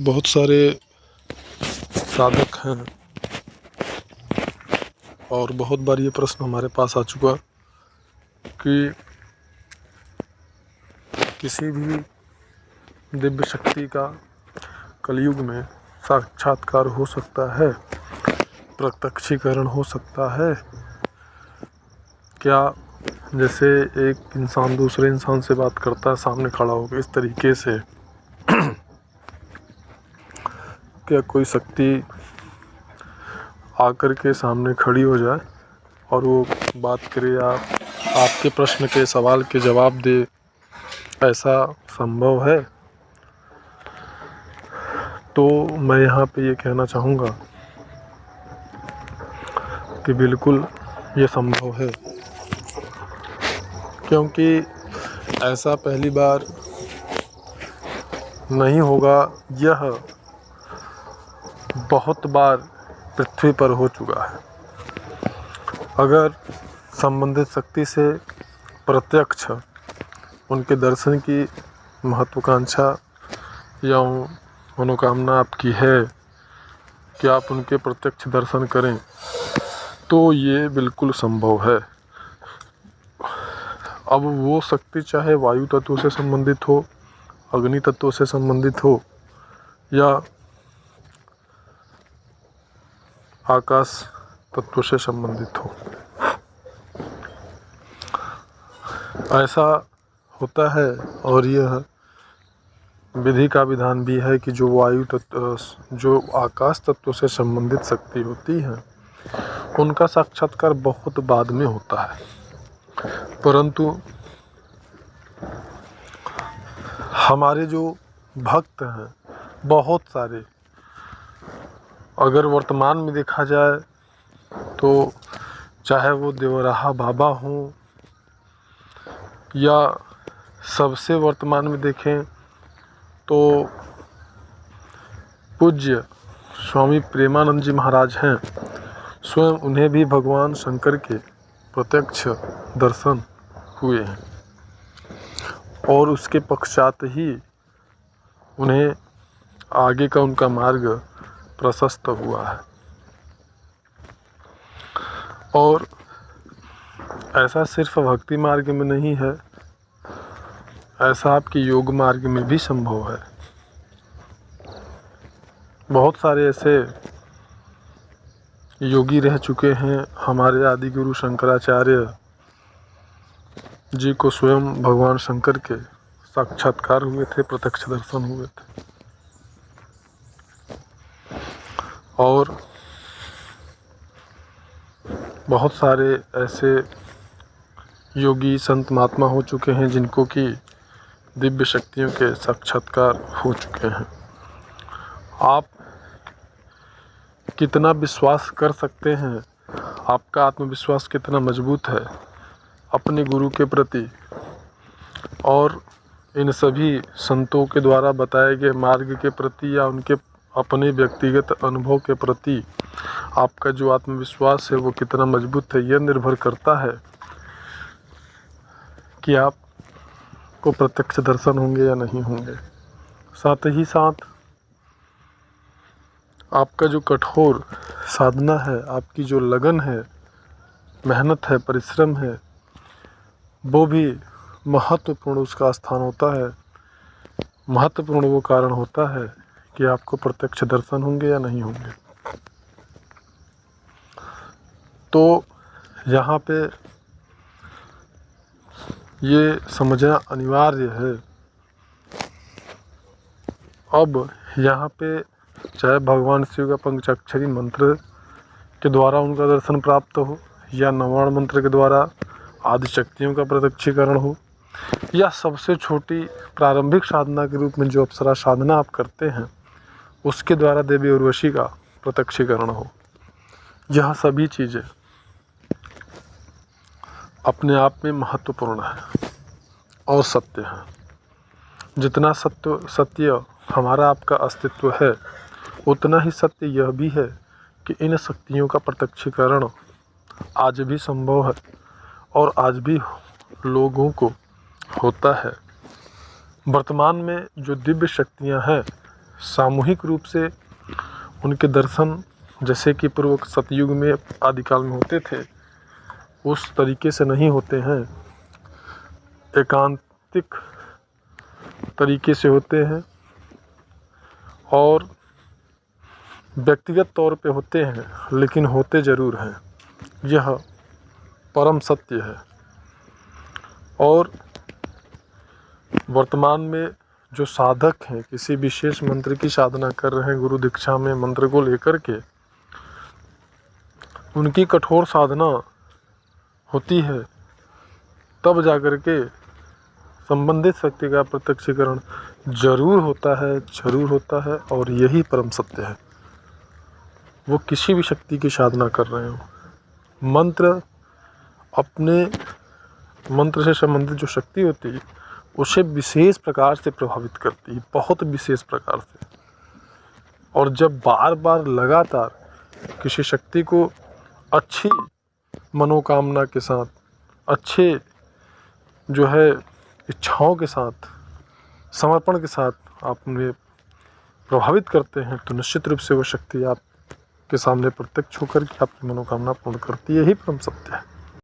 बहुत सारे साधक हैं और बहुत बार ये प्रश्न हमारे पास आ चुका कि किसी भी दिव्य शक्ति का कलयुग में साक्षात्कार हो सकता है, प्रत्यक्षीकरण हो सकता है क्या? जैसे एक इंसान दूसरे इंसान से बात करता है सामने खड़ा होकर इस तरीके से, क्या कोई शक्ति आकर के सामने खड़ी हो जाए और वो बात करे या आपके प्रश्न के सवाल के जवाब दे, ऐसा संभव है? तो मैं यहाँ पे ये कहना चाहूँगा कि बिल्कुल ये संभव है, क्योंकि ऐसा पहली बार नहीं होगा, यह बहुत बार पृथ्वी पर हो चुका है। अगर संबंधित शक्ति से प्रत्यक्ष उनके दर्शन की महत्वाकांक्षा या मनोकामना आपकी है कि आप उनके प्रत्यक्ष दर्शन करें, तो ये बिल्कुल संभव है। अब वो शक्ति चाहे वायु तत्व से संबंधित हो, अग्नि तत्व से संबंधित हो या आकाश तत्व से संबंधित हो, ऐसा होता है। और यह विधि का विधान भी है कि जो वायु तत्व, जो आकाश तत्व से संबंधित शक्ति होती है, उनका साक्षात्कार बहुत बाद में होता है। परंतु हमारे जो भक्त हैं बहुत सारे, अगर वर्तमान में देखा जाए तो चाहे वो देवराहा बाबा हों या सबसे वर्तमान में देखें तो पूज्य स्वामी प्रेमानंद जी महाराज हैं, स्वयं उन्हें भी भगवान शंकर के प्रत्यक्ष दर्शन हुए हैं और उसके पश्चात ही उन्हें आगे का उनका मार्ग प्रशस्त हुआ है। और ऐसा सिर्फ भक्ति मार्ग में नहीं है, ऐसा आपके योग मार्ग में भी संभव है। बहुत सारे ऐसे योगी रह चुके हैं, हमारे आदि गुरु शंकराचार्य जी को स्वयं भगवान शंकर के साक्षात्कार हुए थे, प्रत्यक्ष दर्शन हुए थे। और बहुत सारे ऐसे योगी संत महात्मा हो चुके हैं जिनको कि दिव्य शक्तियों के साक्षात्कार हो चुके हैं। आप कितना विश्वास कर सकते हैं, आपका आत्मविश्वास कितना मजबूत है अपने गुरु के प्रति और इन सभी संतों के द्वारा बताए गए मार्ग के प्रति या उनके अपने व्यक्तिगत अनुभव के प्रति आपका जो आत्मविश्वास है वो कितना मजबूत है, यह निर्भर करता है कि आपको प्रत्यक्ष दर्शन होंगे या नहीं होंगे। साथ ही साथ आपका जो कठोर साधना है, आपकी जो लगन है, मेहनत है, परिश्रम है, वो भी महत्वपूर्ण उसका स्थान होता है। महत्वपूर्ण वो कारण होता है कि आपको प्रत्यक्ष दर्शन होंगे या नहीं होंगे। तो यहाँ पे ये समझना अनिवार्य है। अब यहाँ पे चाहे भगवान शिव का पंचाक्षरी मंत्र के द्वारा उनका दर्शन प्राप्त हो या नवाण मंत्र के द्वारा आदि शक्तियों का प्रत्यक्षीकरण हो या सबसे छोटी प्रारंभिक साधना के रूप में जो अप्सरा साधना आप करते हैं उसके द्वारा देवी उर्वशी का प्रत्यक्षीकरण हो, यह सभी चीज़ें अपने आप में महत्वपूर्ण है और सत्य है। जितना सत्य हमारा आपका अस्तित्व है, उतना ही सत्य यह भी है कि इन शक्तियों का प्रत्यक्षीकरण आज भी संभव है और आज भी लोगों को होता है। वर्तमान में जो दिव्य शक्तियां हैं, सामूहिक रूप से उनके दर्शन जैसे कि पूर्व सतयुग में आदिकाल में होते थे उस तरीके से नहीं होते हैं, एकांतिक तरीके से होते हैं और व्यक्तिगत तौर पे होते हैं, लेकिन होते ज़रूर हैं। यह परम सत्य है। और वर्तमान में जो साधक हैं, किसी विशेष मंत्र की साधना कर रहे हैं, गुरु दीक्षा में मंत्र को लेकर के, उनकी कठोर साधना होती है, तब जाकर के संबंधित शक्ति का प्रत्यक्षीकरण जरूर होता है और यही परम सत्य है। वो किसी भी शक्ति की साधना कर रहे हो, मंत्र अपने मंत्र से संबंधित जो शक्ति होती है उसे विशेष प्रकार से प्रभावित करती है, बहुत विशेष प्रकार से। और जब बार बार लगातार किसी शक्ति को अच्छी मनोकामना के साथ, अच्छे जो है इच्छाओं के साथ, समर्पण के साथ आप उन्हें प्रभावित करते हैं, तो निश्चित रूप से वो शक्ति आपके सामने प्रत्यक्ष होकर के आपकी मनोकामना पूर्ण करती है। यही परम सत्य है।